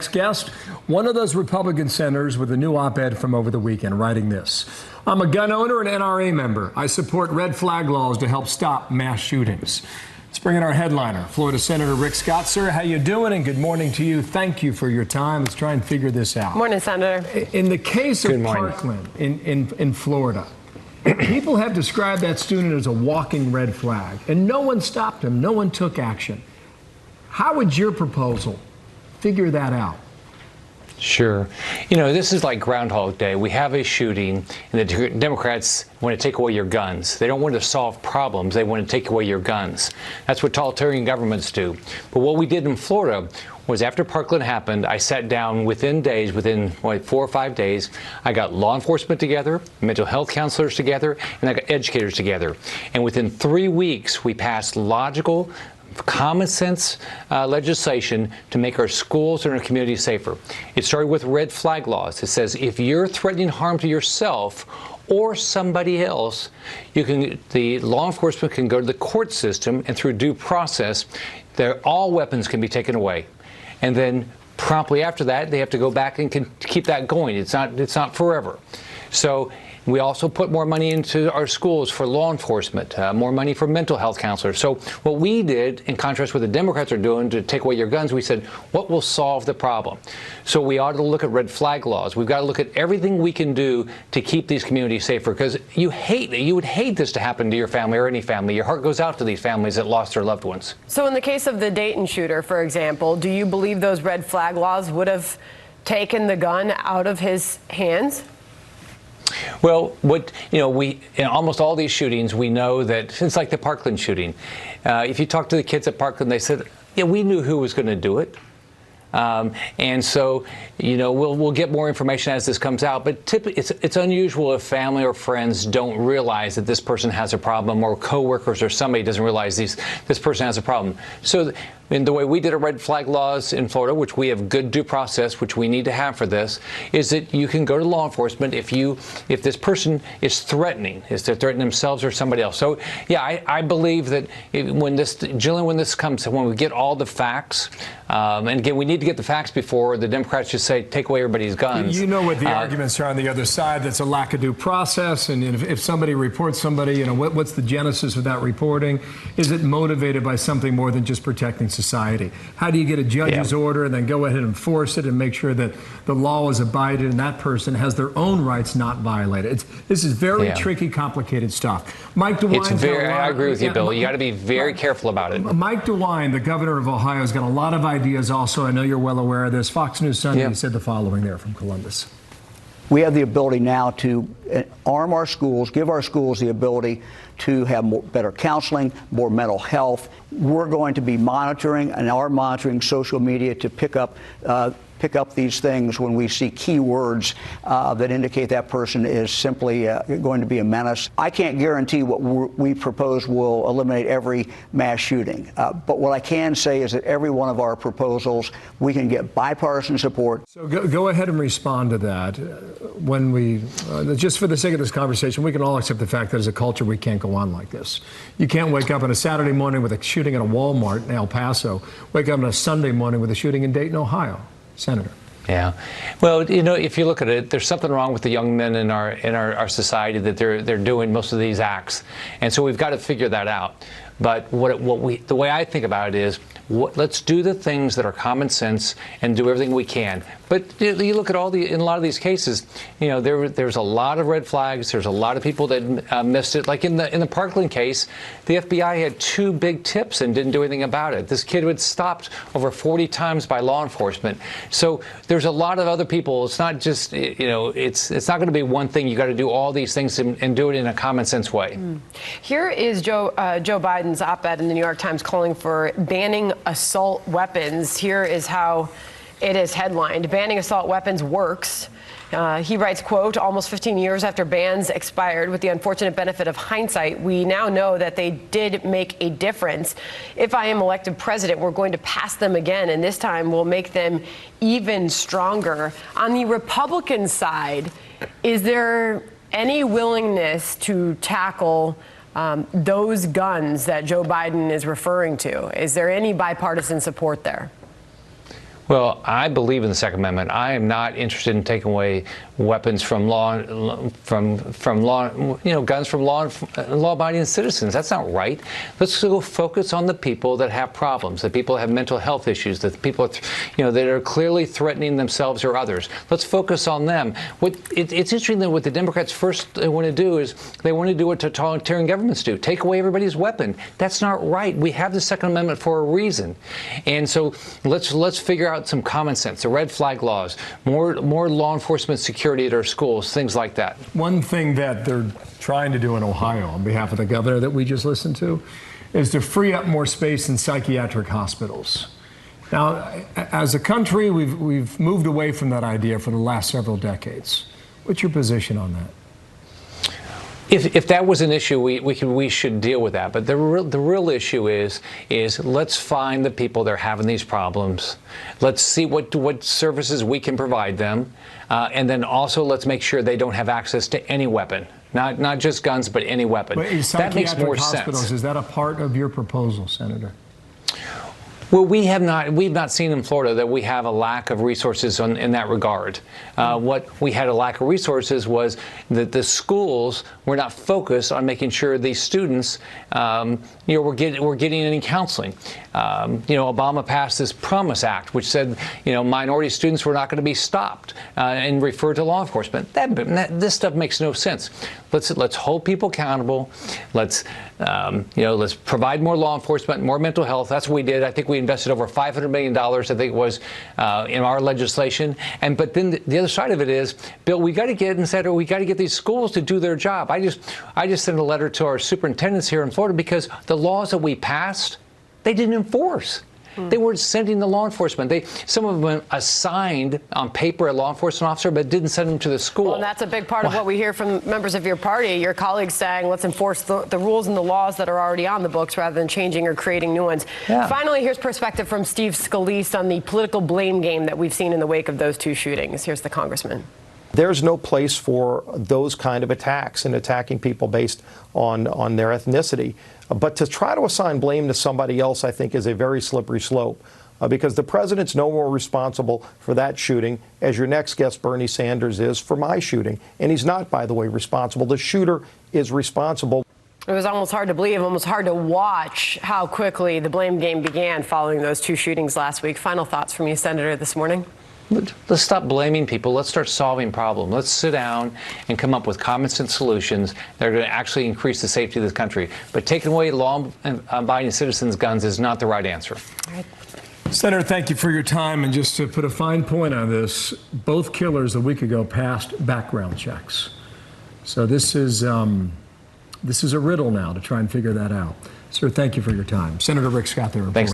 Next guest, one of those Republican senators with a new op-ed from over the weekend, writing this. I'm a gun owner and NRA member. I support red flag laws to help stop mass shootings. Let's bring in our headliner, Florida Senator Rick Scott. Sir, how you doing? And good morning to you. Thank you for your time. Let's try and figure this out. Morning, Senator. In the case of Parkland in Florida, people have described that student as a walking red flag, and no one stopped him. No one took action. How would your proposal figure that out? Sure. You know, this is like Groundhog Day. We have a shooting, and the Democrats want to take away your guns. They don't want to solve problems. They want to take away your guns. That's what totalitarian governments do. But what we did in Florida was, after Parkland happened, I sat down within days, within 4 or 5 days, I got law enforcement together, mental health counselors together, and I got educators together. And within 3 weeks, we passed logical, common sense legislation to make our schools and our communities safer. It started with red flag laws. It says if you're threatening harm to yourself or somebody else, the law enforcement can go to the court system, and through due process, all weapons can be taken away. And then promptly after that, they have to go back and keep that going. It's not forever. So we also put more money into our schools for law enforcement, more money for mental health counselors. So what we did, in contrast with what the Democrats are doing to take away your guns, we said, what will solve the problem? So we ought to look at red flag laws. We've got to look at everything we can do to keep these communities safer, because you would hate this to happen to your family or any family. Your heart goes out to these families that lost their loved ones. So in the case of the Dayton shooter, for example, do you believe those red flag laws would have taken the gun out of his hands? Well, in almost all these shootings, we know that it's like the Parkland shooting. If you talk to the kids at Parkland, they said, yeah, we knew who was going to do it. And so, we'll get more information as this comes out. But typically, it's unusual if family or friends don't realize that this person has a problem, or coworkers or somebody doesn't realize this person has a problem. So, in the way we did our red flag laws in Florida, which we have good due process, which we need to have for this, is that you can go to law enforcement if this person is threatening, is they're threatening themselves or somebody else. So, yeah, I believe that when we get all the facts, and again, we need to get the facts before the Democrats just say, take away everybody's guns. You know what the arguments are on the other side. That's a lack of due process. And if somebody reports somebody, what's the genesis of that reporting? Is it motivated by something more than just protecting society? How do you get a judge's order and then go ahead and enforce it and make sure that the law is abided and that person has their own rights not violated? This is very tricky, complicated stuff. Mike DeWine. I agree with you, Bill. You got to be very careful about it. Mike DeWine, the governor of Ohio, has got a lot of ideas also. I know you're well aware of this. Fox News Sunday said the following there from Columbus. We have the ability now to arm our schools, give our schools the ability to have better counseling, more mental health. We're going to be monitoring and are monitoring social media to pick up these things when we see keywords that indicate that person is simply going to be a menace. I can't guarantee what we propose will eliminate every mass shooting. But what I can say is that every one of our proposals, we can get bipartisan support. So go ahead and respond to that. When we, just for the sake of this conversation, we can all accept the fact that as a culture, we can't go on like this. You can't wake up on a Saturday morning with a shooting at a Walmart in El Paso, wake up on a Sunday morning with a shooting in Dayton, Ohio. Senator. Yeah. Well, if you look at it, there's something wrong with the young men in our society that they're doing most of these acts. And so we've got to figure that out. But the way I think about it is, let's do the things that are common sense and do everything we can. But you look at in a lot of these cases, there's a lot of red flags. There's a lot of people that missed it. Like in the Parkland case, the FBI had 2 big tips and didn't do anything about it. This kid was stopped over 40 times by law enforcement. So there's a lot of other people. It's not just, it's not going to be one thing. You got to do all these things and do it in a common sense way. Here is Joe Biden's op-ed in the New York Times calling for banning assault weapons. Here is how it is headlined: banning assault weapons works. He writes, quote, almost 15 years after bans expired, with the unfortunate benefit of hindsight, we now know that they did make a difference. If I am elected president, we're going to pass them again, and this time we'll make them even stronger. On the Republican side, is there any willingness to tackle those guns that Joe Biden is referring to? Is there any bipartisan support there? Well, I believe in the Second Amendment. I am not interested in taking away weapons from guns from law-abiding citizens. That's not right. Let's go focus on the people that have problems, the people that have mental health issues, the people that are clearly threatening themselves or others. Let's focus on them. It's interesting that what the Democrats first want to do is they want to do what totalitarian governments do: take away everybody's weapon. That's not right. We have the Second Amendment for a reason, and so let's figure out some common sense, the red flag laws, more law enforcement security at our schools, things like that. One thing that they're trying to do in Ohio on behalf of the governor that we just listened to is to free up more space in psychiatric hospitals. Now, as a country, we've moved away from that idea for the last several decades. What's your position on that? If that was an issue, we should deal with that. But the real issue is let's find the people that are having these problems. Let's see what services we can provide them, and then also let's make sure they don't have access to any weapon, not just guns, but any weapon. But that makes more hospitals, sense. Is that a part of your proposal, Senator? Well, we've not seen in Florida that we have a lack of resources in that regard. What we had a lack of resources was that the schools were not focused on making sure these students, were getting any counseling. Obama passed this Promise Act, which said, minority students were not going to be stopped and referred to law enforcement. This stuff makes no sense. Let's hold people accountable. Let's provide more law enforcement, more mental health. That's what we did. I think we invested over $500 million, I think it was, in our legislation. But then the other side of it is, Bill, we got to get these schools to do their job. I just sent a letter to our superintendents here in Florida because the laws that we passed, they didn't enforce. They weren't sending the law enforcement. Some of them assigned on paper a law enforcement officer, but didn't send them to the school. Well, and that's a big part of what we hear from members of your party, your colleagues saying, let's enforce the rules and the laws that are already on the books rather than changing or creating new ones. Yeah. Finally, here's perspective from Steve Scalise on the political blame game that we've seen in the wake of those two shootings. Here's the congressman. There's no place for those kind of attacks and attacking people based on their ethnicity. But to try to assign blame to somebody else, I think, is a very slippery slope. Because the president's no more responsible for that shooting as your next guest, Bernie Sanders, is for my shooting. And he's not, by the way, responsible. The shooter is responsible. It was almost hard to believe, almost hard to watch how quickly the blame game began following those two shootings last week. Final thoughts from you, Senator, this morning? Let's stop blaming people. Let's start solving problems. Let's sit down and come up with common sense solutions that are going to actually increase the safety of this country. But taking away law-abiding citizens' guns is not the right answer. All right. Senator, thank you for your time. And just to put a fine point on this, both killers a week ago passed background checks. So this is a riddle now to try and figure that out. Sir, thank you for your time. Senator Rick Scott there. Thanks.